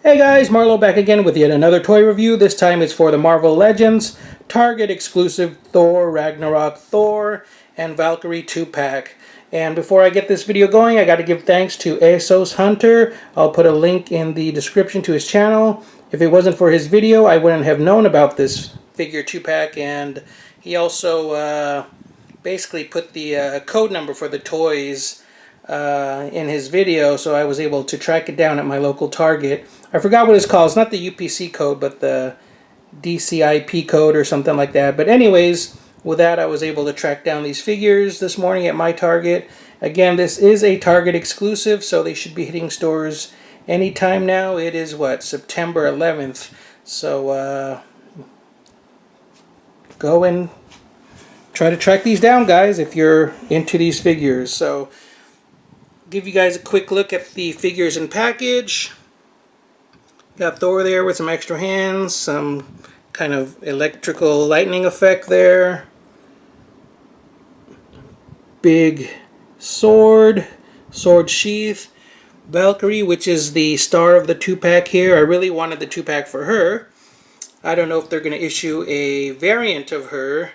Hey guys, Marlo back again with yet another toy review. This time it's for the Marvel Legends Target exclusive Thor, Ragnarok Thor, and Valkyrie 2-pack. And before I get this video going, I got to give thanks to ASOS Hunter. I'll put a link in the description to his channel. If it wasn't for his video, I wouldn't have known about this figure 2-pack. And he also basically put the code number for the toys in his video, so I was able to track it down at my local Target. I forgot what it's called. It's not the UPC code, but the DCIP code or something like that. But anyways, with that, I was able to track down these figures this morning at my Target. Again, this is a Target exclusive, so they should be hitting stores anytime now. It is, what, September 11th. So, go and try to track these down, guys, if you're into these figures. So, give you guys a quick look at the figures in package. Got Thor there with some extra hands, some kind of electrical lightning effect there. Big sword sheath. Valkyrie, which is the star of the 2-pack here. I really wanted the 2-pack for her. I don't know if they're going to issue a variant of her,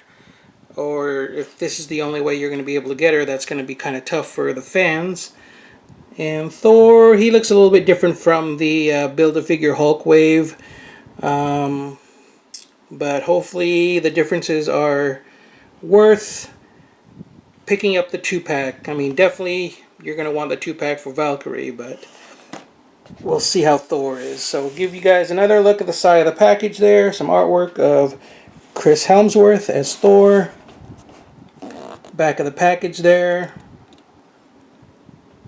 or if this is the only way you're going to be able to get her. That's going to be kind of tough for the fans. And Thor, he looks a little bit different from the Build-A-Figure Hulk wave. But hopefully the differences are worth picking up the 2-pack. I mean, definitely you're going to want the 2-pack for Valkyrie, but we'll see how Thor is. So we'll give you guys another look at the side of the package there. Some artwork of Chris Hemsworth as Thor. Back of the package there.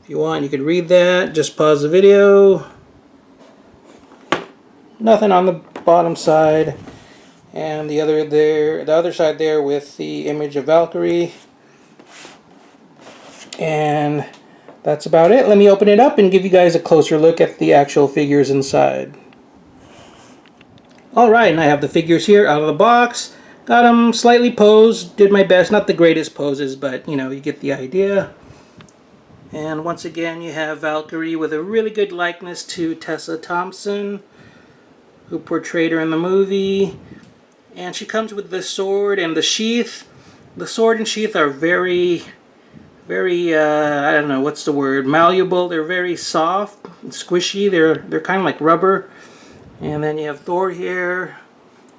If you want, you can read that. Just pause the video. Nothing on the bottom side. And the other side there with the image of Valkyrie. And that's about it. Let me open it up and give you guys a closer look at the actual figures inside. Alright, and I have the figures here out of the box. Got them slightly posed. Did my best. Not the greatest poses, but you know, you get the idea. And once again, you have Valkyrie with a really good likeness to Tessa Thompson, who portrayed her in the movie. And she comes with the sword and the sheath. The sword and sheath are very, I don't know, what's the word, malleable. They're very soft and squishy. They're kind of like rubber. And then you have Thor here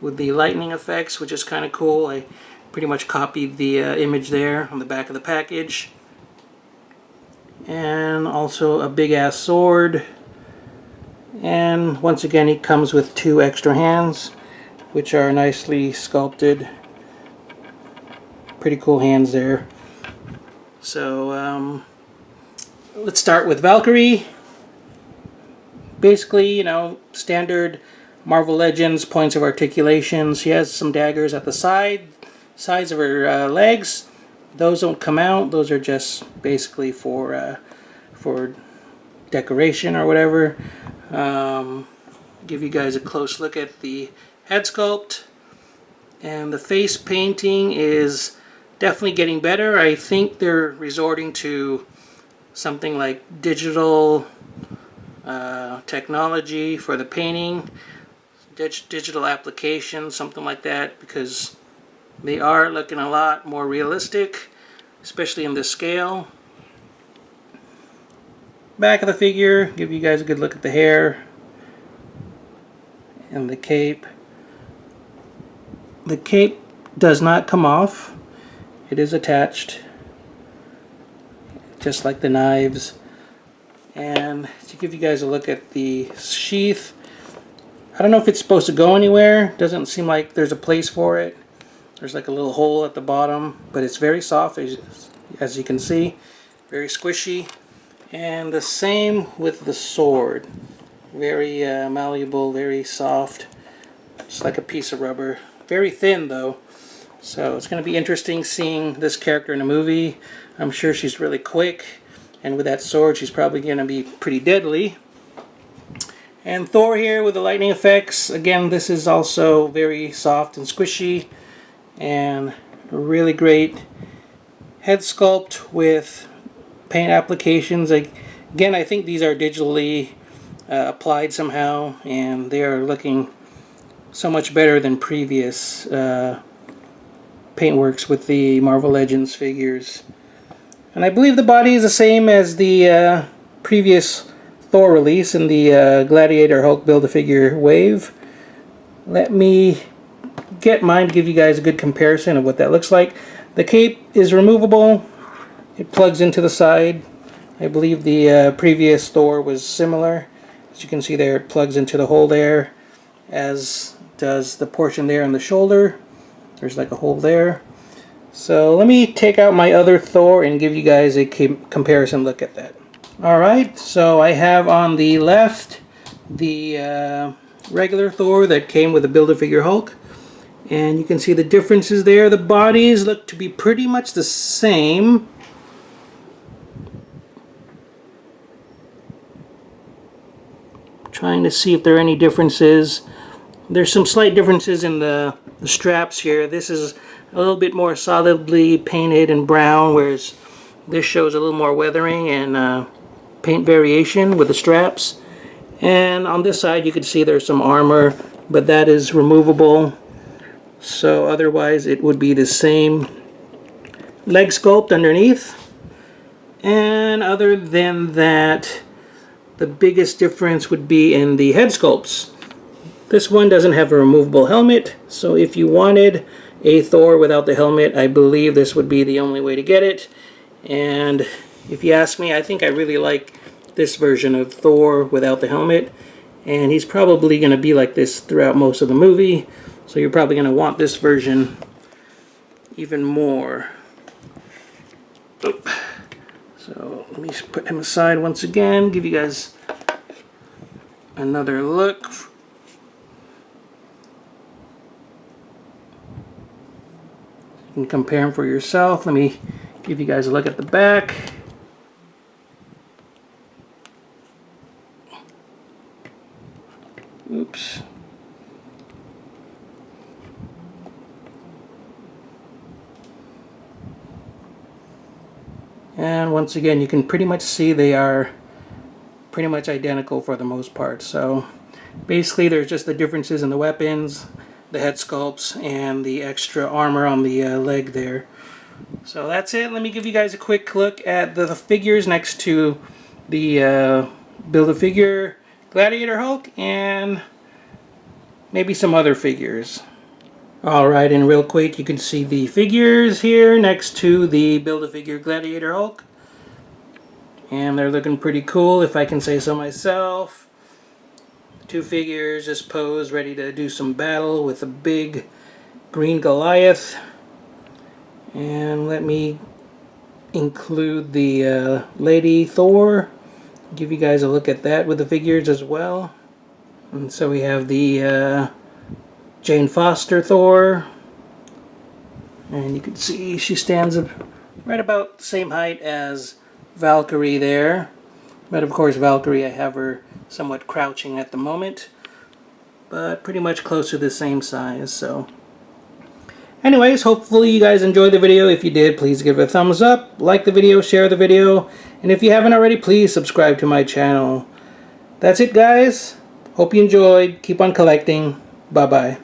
with the lightning effects, which is kind of cool. I pretty much copied the image there on the back of the package. And also a big ass sword. And once again, he comes with 2 extra hands, which are nicely sculpted. Pretty cool hands there. So let's start with Valkyrie. Basically, you know, standard Marvel Legends points of articulation. She has some daggers at the sides of her legs. Those don't come out. Those are just basically for decoration or whatever. Give you guys a close look at the head sculpt. And the face painting is definitely getting better. I think they're resorting to something like digital technology for the painting. Digital application, something like that, because they are looking a lot more realistic, especially in this scale. Back of the figure, give you guys a good look at the hair and the cape. The cape does not come off. It is attached, just like the knives. And to give you guys a look at the sheath, I don't know if it's supposed to go anywhere. Doesn't seem like there's a place for it. There's like a little hole at the bottom, but it's very soft, as you can see. Very squishy. And the same with the sword. Very malleable, very soft. Just like a piece of rubber. Very thin though. So it's going to be interesting seeing this character in a movie. I'm sure she's really quick. And with that sword, she's probably going to be pretty deadly. And Thor here with the lightning effects. Again, this is also very soft and squishy. And really great head sculpt with paint applications. Again, I think these are digitally applied somehow, and they are looking so much better than previous paintworks with the Marvel Legends figures. And I believe the body is the same as the previous Thor release in the Gladiator Hulk Build-A-Figure wave. Let me get mine to give you guys a good comparison of what that looks like. The cape is removable. It plugs into the side. I believe the previous Thor was similar. As you can see there, it plugs into the hole there, as does the portion there on the shoulder. There's like a hole there. So let me take out my other Thor and give you guys a comparison look at that. Alright, so I have on the left the regular Thor that came with the Build-A-Figure Hulk. And you can see the differences there. The bodies look to be pretty much the same. Trying to see if there are any differences. There's some slight differences in the straps here. This is a little bit more solidly painted and brown, whereas this shows a little more weathering and paint variation with the straps. And on this side you can see there's some armor, but that is removable. So otherwise it would be the same leg sculpt underneath. And other than that, the biggest difference would be in the head sculpts. This one doesn't have a removable helmet, so if you wanted a Thor without the helmet, I believe this would be the only way to get it. And if you ask me, I think I really like this version of Thor without the helmet, and he's probably going to be like this throughout most of the movie, so you're probably going to want this version even more. Oop. So let me put him aside once again, give you guys another look. You can compare them for yourself. Let me give you guys a look at the back. Oops. And once again, you can pretty much see they are pretty much identical for the most part. So basically there's just the differences in the weapons, the head sculpts, and the extra armor on the leg there. So that's it. Let me give you guys a quick look at the figures next to the Build-A-Figure Gladiator Hulk and maybe some other figures. Alright, and real quick, you can see the figures here next to the Build-A-Figure Gladiator Hulk. And they're looking pretty cool, if I can say so myself. Two figures just posed, ready to do some battle with a big green Goliath. And let me include the Lady Thor. Give you guys a look at that with the figures as well. And so we have the Jane Foster Thor, and you can see she stands up right about the same height as Valkyrie there, but of course Valkyrie, I have her somewhat crouching at the moment, but pretty much close to the same size. So anyways, hopefully you guys enjoyed the video. If you did, please give it a thumbs up, like the video, share the video, and if you haven't already, please subscribe to my channel. That's it, guys. Hope you enjoyed. Keep on collecting. Bye bye.